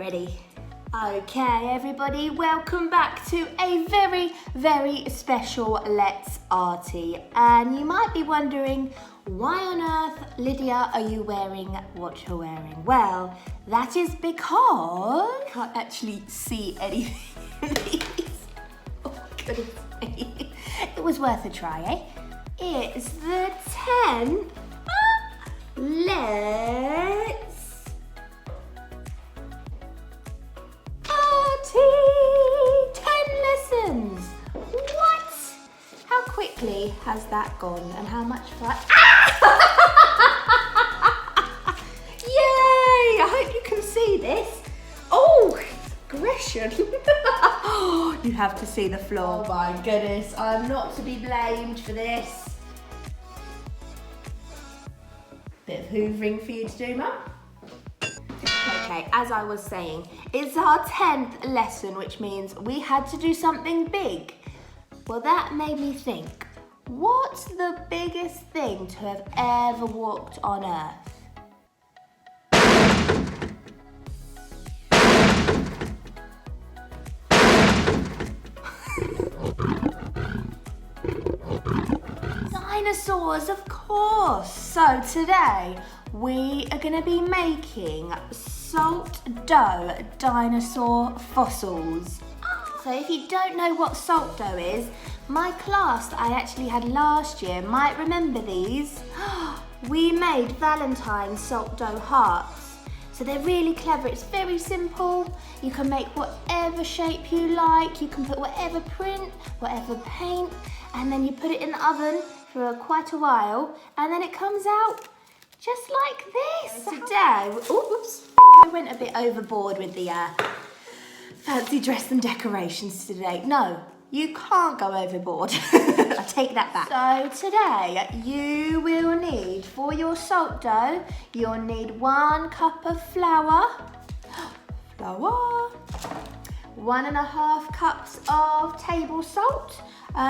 Ready? Okay, everybody, welcome back to a very, very special Let's Arty. And you might be wondering, why on earth, Lydia, are you wearing what you're wearing? Well, that is because I can't actually see anything in these. Oh, goodness me. It was worth a try, eh? It's the 10 Let's Arty 10 lessons. What? How quickly has that gone and how much fun? Yay! I hope you can see this. Oh, aggression. You have to see the floor. Oh my goodness, I'm not to be blamed for this. Bit of hoovering for you to do, Mum. Okay, as I was saying, it's our 10th lesson, which means we had to do something big. Well, that made me think, what's the biggest thing to have ever walked on Earth? Dinosaurs, of course. So today we are going to be making salt dough dinosaur fossils. So if you don't know what salt dough is, my class that I actually had last year might remember these. We made Valentine's salt dough hearts. So they're really clever. It's very simple. You can make whatever shape you like. You can put whatever print, whatever paint, and then you put it in the oven for quite a while, and then it comes out just like this. Today, oops, I went a bit overboard with the fancy dress and decorations today. No, you can't go overboard. I take that back. So today, you will need, for your salt dough, you'll need 1 cup of flour, 1.5 cups of table salt.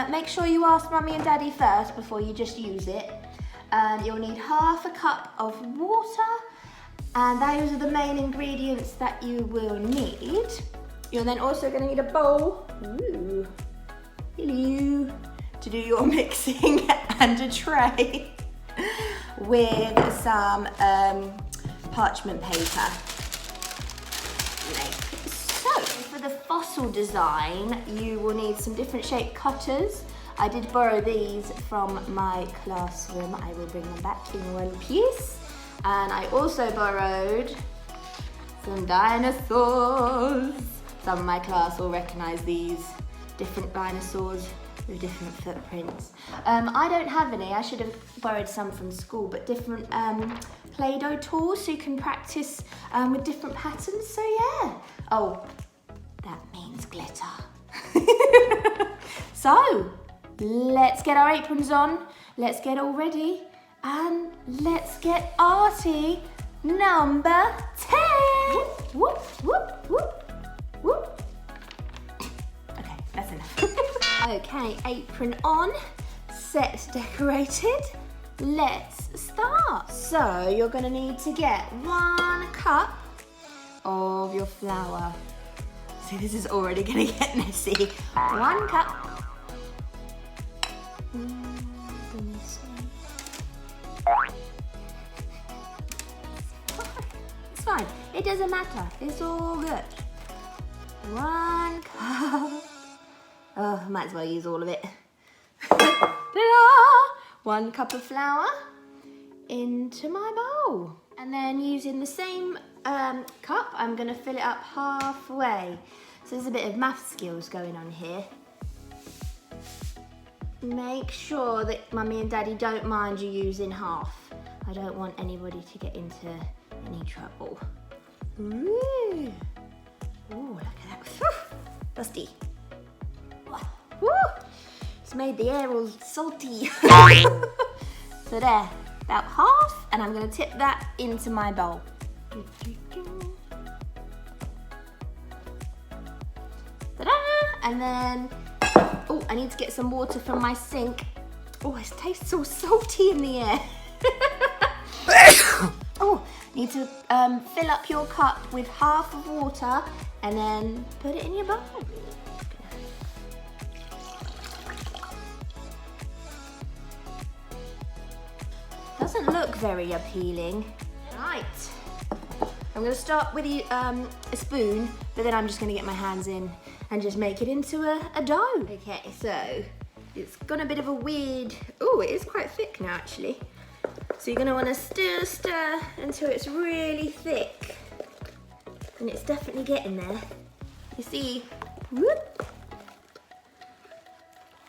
Make sure you ask Mummy and Daddy first before you just use it. You'll need 1/2 cup of water, and those are the main ingredients that you will need. You're then also going to need a bowl, hello, to do your mixing, and a tray with some parchment paper. For the fossil design, you will need some different shaped cutters. I did borrow these from my classroom. I will bring them back in one piece. And I also borrowed some dinosaurs. Some of my class will recognise these different dinosaurs with different footprints. I don't have any. I should have borrowed some from school, but different Play-Doh tools so you can practice with different patterns. So yeah. Oh, that means glitter. So, let's get our aprons on, let's get all ready, and let's get arty number 10. Whoop, whoop, whoop, whoop. Okay, that's enough. Okay, apron on, set decorated. Let's start. So, you're gonna need to get 1 cup of your flour. See, this is already gonna get messy. 1 cup. It's fine. It doesn't matter. It's all good. 1 cup. Oh, might as well use all of it. 1 cup of flour into my bowl. And then using the same cup, I'm going to fill it up halfway. So there's a bit of math skills going on here. Make sure that Mummy and Daddy don't mind you using half. I don't want anybody to get into any trouble. Ooh, look at that. Dusty. Woo! It's made the air all salty. So there, about half, and I'm going to tip that into my bowl. Ta-da! And then, oh, I need to get some water from my sink. Oh, it tastes so salty in the air. Oh, You need to fill up your cup with half of water and then put it in your bowl. Doesn't look very appealing. Right, I'm gonna start with a spoon, but then I'm just gonna get my hands in and just make it into a dough. Okay, so it's got a bit of a weird, oh, it is quite thick now actually. So you're gonna wanna stir until it's really thick. And it's definitely getting there. You see, whoop.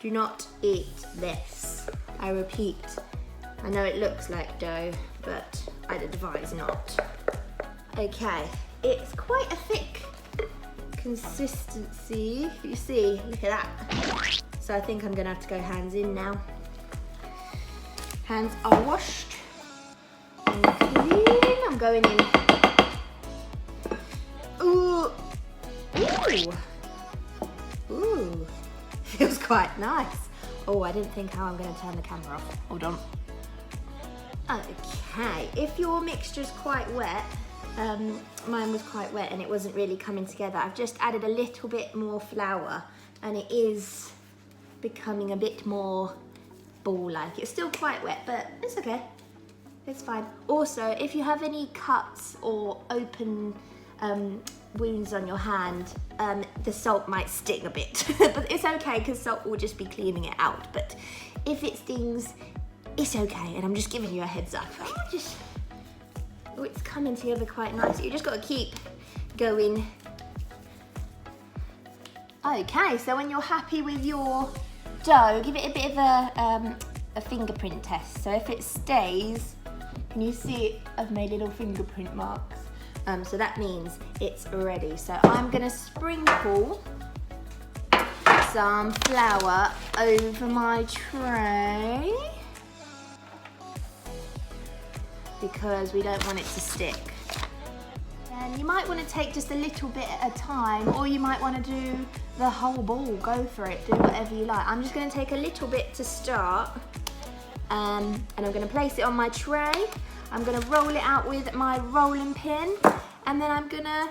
Do not eat this. I repeat, I know it looks like dough, but I'd advise not. Okay, it's quite a thick consistency. You see, look at that. So I think I'm gonna have to go hands in now. Hands are washed and clean. I'm going in. Ooh, ooh, ooh. Feels quite nice. Oh, I didn't think how I'm gonna turn the camera off. Hold on. Okay, if your mixture's quite wet, mine was quite wet and it wasn't really coming together. I've just added a little bit more flour and it is becoming a bit more ball-like. It's still quite wet, but it's okay. It's fine. Also, if you have any cuts or open wounds on your hand, the salt might sting a bit, but it's okay because salt will just be cleaning it out. But if it stings, it's okay, and I'm just giving you a heads up. Oh, it's coming together quite nicely. You just got to keep going. Okay, so when you're happy with your dough, give it a bit of a fingerprint test. So if it stays, can you see it? I've made little fingerprint marks. So that means it's ready. So I'm gonna sprinkle some flour over my tray because we don't want it to stick. And you might want to take just a little bit at a time, or you might want to do the whole ball. Go for it, do whatever you like. I'm just going to take a little bit to start, and I'm going to place it on my tray. I'm going to roll it out with my rolling pin, and then I'm going to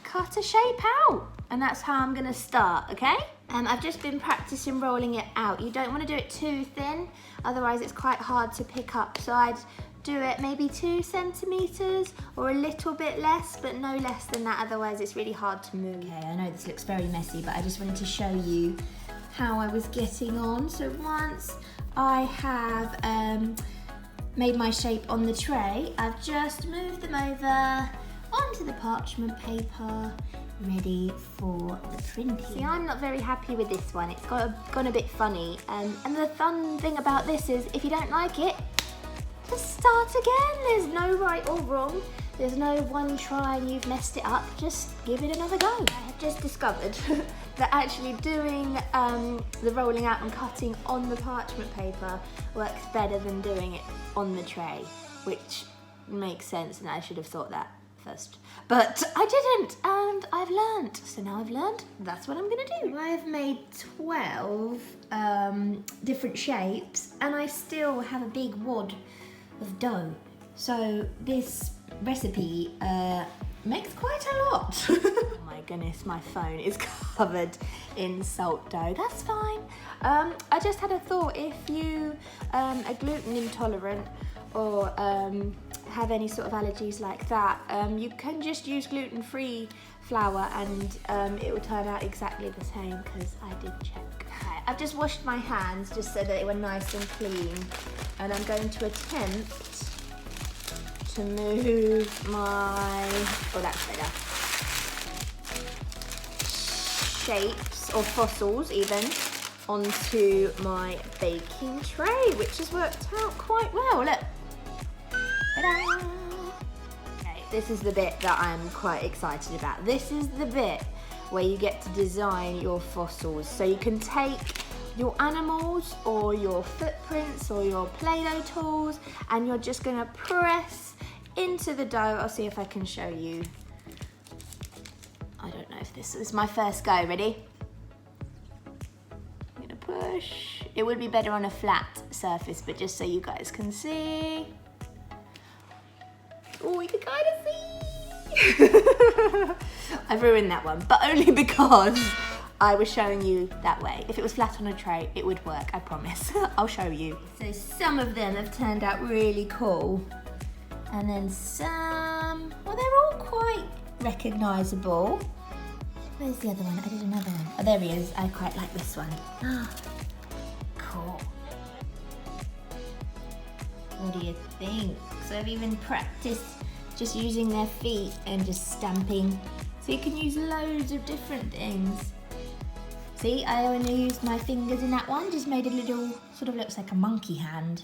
cut a shape out. And that's how I'm going to start, okay? I've just been practicing rolling it out. You don't want to do it too thin, otherwise it's quite hard to pick up. So I'd do it maybe 2 centimeters or a little bit less, but no less than that, otherwise it's really hard to move. Okay, I know this looks very messy, but I just wanted to show you how I was getting on. So once I have made my shape on the tray, I've just moved them over onto the parchment paper, ready for the printing. See, I'm not very happy with this one. It's gone a bit funny. And the fun thing about this is if you don't like it, just start again. There's no right or wrong. There's no one try and you've messed it up. Just give it another go. I have just discovered that actually doing the rolling out and cutting on the parchment paper works better than doing it on the tray, which makes sense, and I should have thought that first. But I didn't, and I've learnt. So now I've learnt, that's what I'm gonna do. I have made 12 different shapes, and I still have a big wad of dough. So this recipe makes quite a lot. Oh my goodness, my phone is covered in salt dough. That's fine. I just had a thought, if you are gluten intolerant or have any sort of allergies like that, you can just use gluten-free flour and it will turn out exactly the same, because I did check. I've just washed my hands just so that they were nice and clean, and I'm going to attempt to move my, oh that's better, shapes or fossils even onto my baking tray, which has worked out quite well. Look. Ta-da! Okay, this is the bit that I'm quite excited about. This is the bit where you get to design your fossils. So you can take your animals or your footprints or your Play-Doh tools, and you're just gonna press into the dough. I'll see if I can show you. I don't know if this is my first go. Ready? I'm gonna push. It would be better on a flat surface, but just so you guys can see. Oh, you can kind of see. I've ruined that one, but only because I was showing you that way. If it was flat on a tray, it would work, I promise. I'll show you. So some of them have turned out really cool. And then some, well, they're all quite recognisable. Where's the other one? I did another one. Oh, there he is. I quite like this one. Ah, cool. What do you think? So I've even practiced just using their feet and just stamping. So you can use loads of different things. See, I only used my fingers in that one, just made a little, sort of looks like a monkey hand.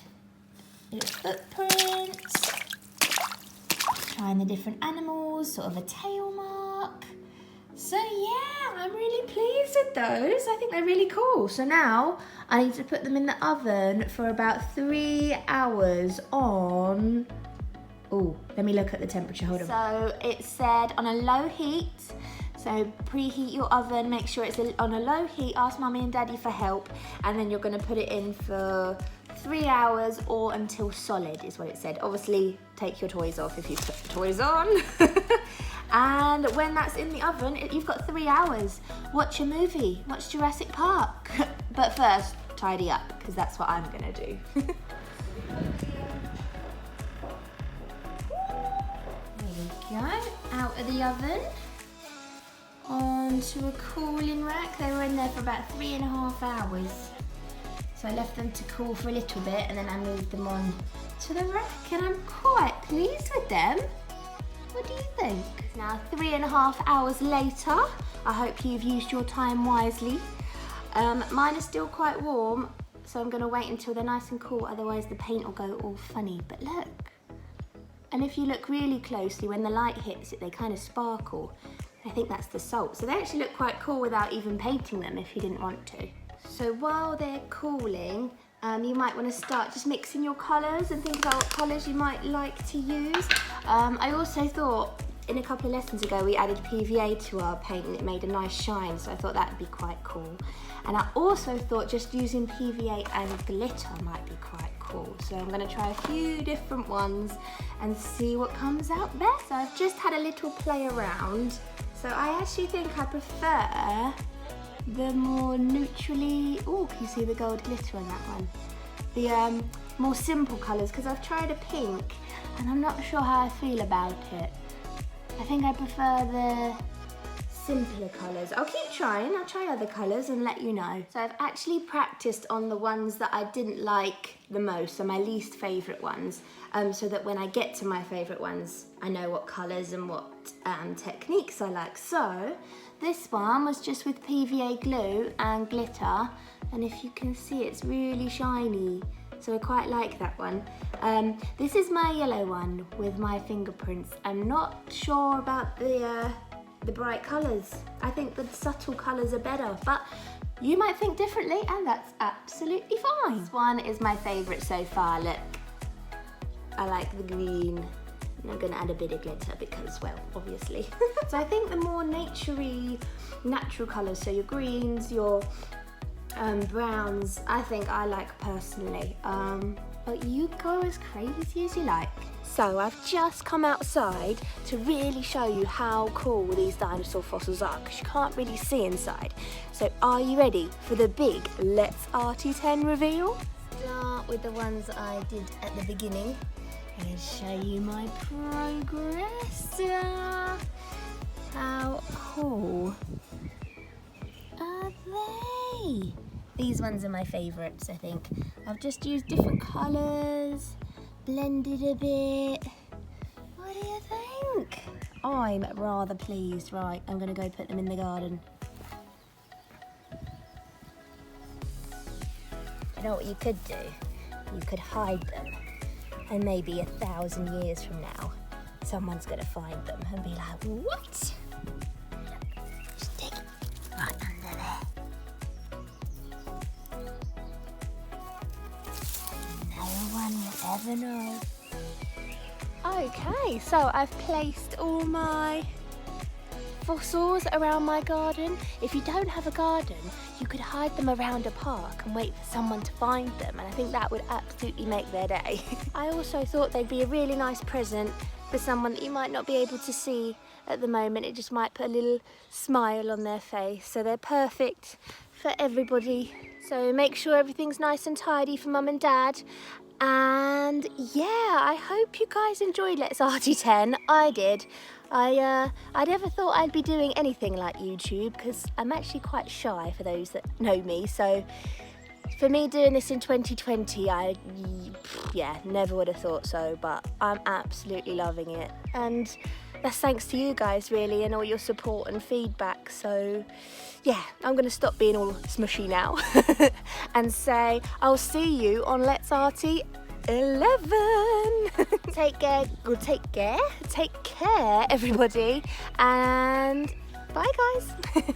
Little footprints. Trying the different animals, sort of a tail mark. So yeah, I'm really pleased with those. I think they're really cool. So now I need to put them in the oven for about 3 hours on, oh, let me look at the temperature, hold on. So it said on a low heat. So preheat your oven, make sure it's on a low heat, ask Mummy and Daddy for help, and then you're gonna put it in for 3 hours or until solid is what it said. Obviously, take your toys off if you put the toys on. And when that's in the oven, you've got 3 hours. Watch a movie, watch Jurassic Park. But first, tidy up, because that's what I'm gonna do. There we go, out of the oven. Onto a cooling rack. They were in there for about 3.5 hours. So I left them to cool for a little bit and then I moved them on to the rack and I'm quite pleased with them. What do you think? Now 3.5 hours later, I hope you've used your time wisely. Mine is still quite warm, so I'm gonna wait until they're nice and cool, otherwise the paint will go all funny. But look, and if you look really closely, when the light hits it, they kind of sparkle. I think that's the salt. So they actually look quite cool without even painting them if you didn't want to. So while they're cooling, you might want to start just mixing your colours and think about what colours you might like to use. I also thought, in a couple of lessons ago, we added PVA to our paint and it made a nice shine, so I thought that would be quite cool. And I also thought just using PVA and glitter might be quite cool. So I'm going to try a few different ones and see what comes out best. So I've just had a little play around. So I actually think I prefer the more neutrally, oh, can you see the gold glitter on that one? The more simple colours, because I've tried a pink and I'm not sure how I feel about it. I think I prefer the simpler colours. I'll keep trying, I'll try other colours and let you know. So I've actually practiced on the ones that I didn't like the most, so my least favourite ones, so that when I get to my favourite ones, I know what colours and what techniques I like. So this one was just with PVA glue and glitter, and if you can see, it's really shiny. So I quite like that one. This is my yellow one with my fingerprints. I'm not sure about the bright colours. I think the subtle colours are better, but you might think differently and that's absolutely fine. This one is my favourite so far, look. I like the green. And I'm gonna add a bit of glitter because, well, obviously. So I think the more natural colours, so your greens, your browns, I think I like personally. But you go as crazy as you like. So I've just come outside to really show you how cool these dinosaur fossils are, because you can't really see inside. So are you ready for the big Let's Arty 10 reveal? Start with the ones I did at the beginning and show you my progress. How cool are they? These ones are my favourites, I think. I've just used different colours, blended a bit. What do you think? I'm rather pleased. Right, I'm going to go put them in the garden. You know what you could do? You could hide them, and maybe 1,000 years from now, someone's going to find them and be like, what? Just dig it right under there. No one will ever know. Okay, so I've placed all my fossils around my garden. If you don't have a garden, you could hide them around a park and wait for someone to find them, and I think that would absolutely make their day. I also thought they'd be a really nice present for someone that you might not be able to see at the moment. It just might put a little smile on their face. So they're perfect for everybody. So make sure everything's nice and tidy for Mum and Dad. And yeah, I hope you guys enjoyed Let's Arty 10. I did. I never thought I'd be doing anything like YouTube because I'm actually quite shy, for those that know me. So for me doing this in 2020, yeah, never would have thought so, but I'm absolutely loving it. And that's thanks to you guys really, and all your support and feedback. So yeah, I'm gonna stop being all smushy now and say I'll see you on Let's Arty 11. Take care everybody, and bye guys.